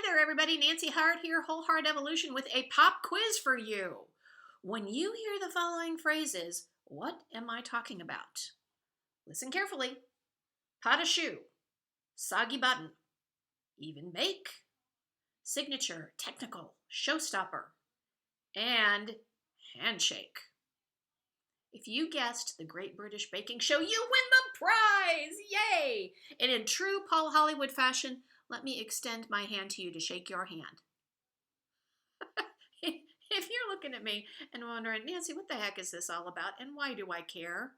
there, everybody. Nancy Hart here, Whole Heart Evolution, with a pop quiz for you. When you hear the following phrases, what am I talking about? Listen carefully. Pot a shoe, soggy button, even bake, signature, technical, showstopper, and handshake. If you guessed the Great British Baking Show, you win the prize! Yay! And in true Paul Hollywood fashion, let me extend my hand to you to shake your hand. If you're looking at me and wondering, Nancy, what the heck is this all about and why do I care?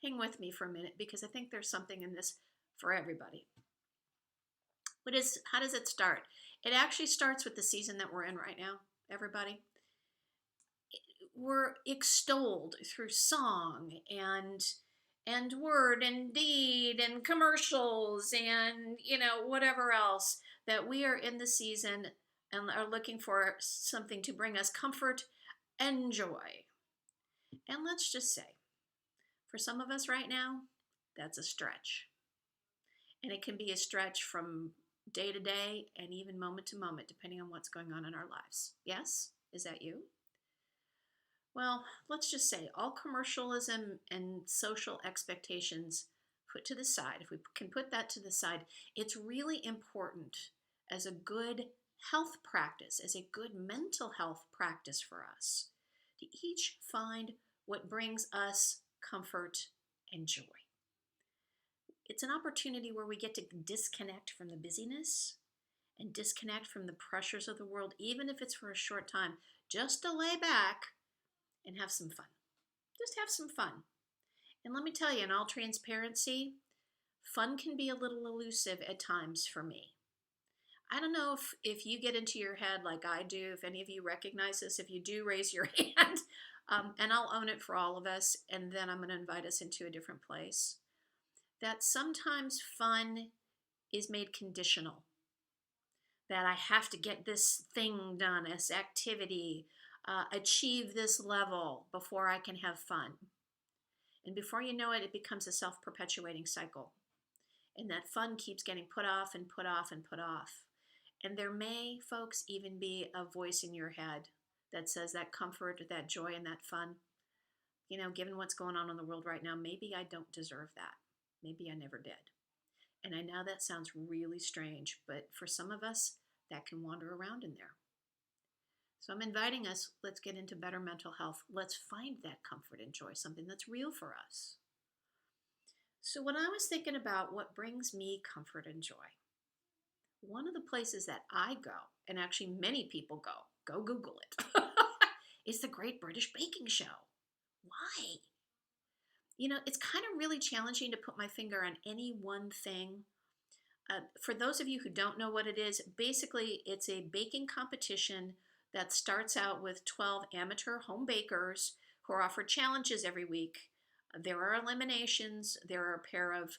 Hang with me for a minute because I think there's something in this for everybody. How does it start? It actually starts with the season that we're in right now, everybody. We're extolled through song and word and deed and commercials and whatever else, that we are in the season and are looking for something to bring us comfort and joy. And let's just say, for some of us right now, that's a stretch. And it can be a stretch from day to day and even moment to moment, depending on what's going on in our lives. Yes? Is that you? Well, let's just say all commercialism and social expectations put to the side. If we can put that to the side, it's really important as a good health practice, as a good mental health practice for us, to each find what brings us comfort and joy. It's an opportunity where we get to disconnect from the busyness and disconnect from the pressures of the world, even if it's for a short time, just to lay back and have some fun. Just have some fun. And let me tell you, in all transparency, fun can be a little elusive at times for me. I don't know if you get into your head like I do, if any of you recognize this. If you do, raise your hand, and I'll own it for all of us, and then I'm going to invite us into a different place. That sometimes fun is made conditional. That I have to get this thing done, this activity, achieve this level before I can have fun. And before you know it, it becomes a self-perpetuating cycle. And that fun keeps getting put off and put off and put off. And there may, folks, even be a voice in your head that says that comfort, that joy, and that fun, given what's going on in the world right now, maybe I don't deserve that. Maybe I never did. And I know that sounds really strange, but for some of us, that can wander around in there. So I'm inviting us, let's get into better mental health. Let's find that comfort and joy, something that's real for us. So when I was thinking about what brings me comfort and joy, one of the places that I go, and actually many people go Google it, is the Great British Baking Show. Why? It's kind of really challenging to put my finger on any one thing. For those of you who don't know what it is, basically it's a baking competition that starts out with 12 amateur home bakers who are offered challenges every week. There are eliminations. There are a pair of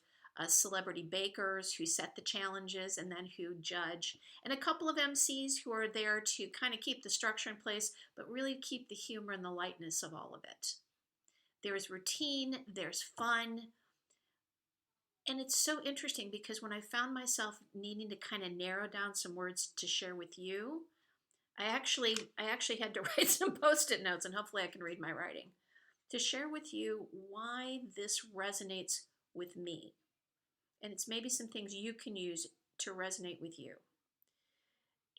celebrity bakers who set the challenges and then who judge, and a couple of MCs who are there to kind of keep the structure in place, but really keep the humor and the lightness of all of it. There's routine, there's fun, and it's so interesting because when I found myself needing to kind of narrow down some words to share with you, I actually had to write some Post-it notes, and hopefully I can read my writing, to share with you why this resonates with me. And it's maybe some things you can use to resonate with you.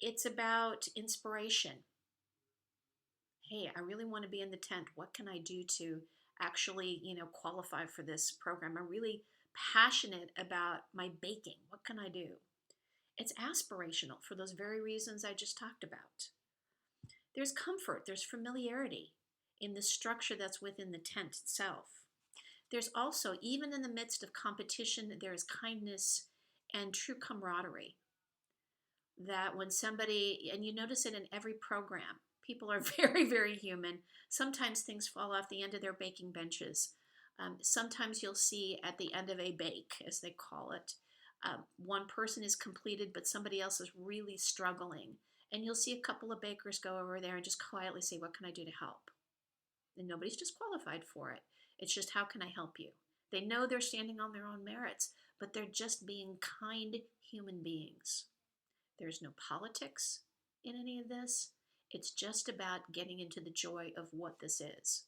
It's about inspiration. Hey, I really want to be in the tent. What can I do to actually, qualify for this program? I'm really passionate about my baking. What can I do? It's aspirational for those very reasons I just talked about. There's comfort, there's familiarity in the structure that's within the tent itself. There's also, even in the midst of competition, there's kindness and true camaraderie. That when somebody, and you notice it in every program, people are very, very human. Sometimes things fall off the end of their baking benches. Sometimes you'll see at the end of a bake, as they call it, one person is completed, but somebody else is really struggling. And you'll see a couple of bakers go over there and just quietly say, what can I do to help? And nobody's disqualified for it. It's just, how can I help you? They know they're standing on their own merits, but they're just being kind human beings. There's no politics in any of this. It's just about getting into the joy of what this is.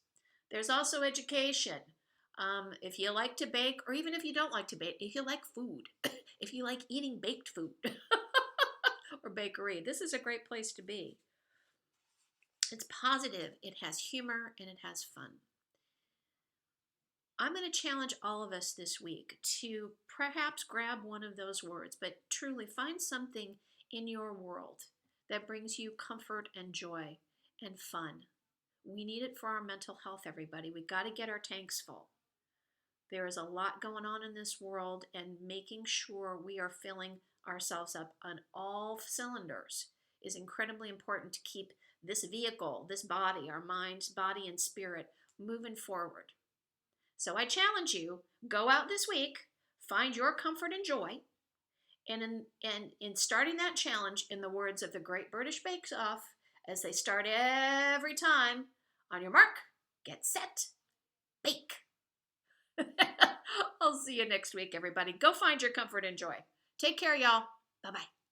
There's also education. If you like to bake, or even if you don't like to bake, if you like food, if you like eating baked food or bakery, this is a great place to be. It's positive, it has humor, and it has fun. I'm going to challenge all of us this week to perhaps grab one of those words, but truly find something in your world that brings you comfort and joy and fun. We need it for our mental health, everybody. We got to get our tanks full. There is a lot going on in this world, and making sure we are filling ourselves up on all cylinders is incredibly important to keep this vehicle, this body, our minds, body, and spirit moving forward. So I challenge you, go out this week, find your comfort and joy, and in starting that challenge, in the words of the Great British Bake Off, as they start every time, on your mark, get set, bake. I'll see you next week, everybody. Go find your comfort and joy. Take care, y'all. Bye-bye.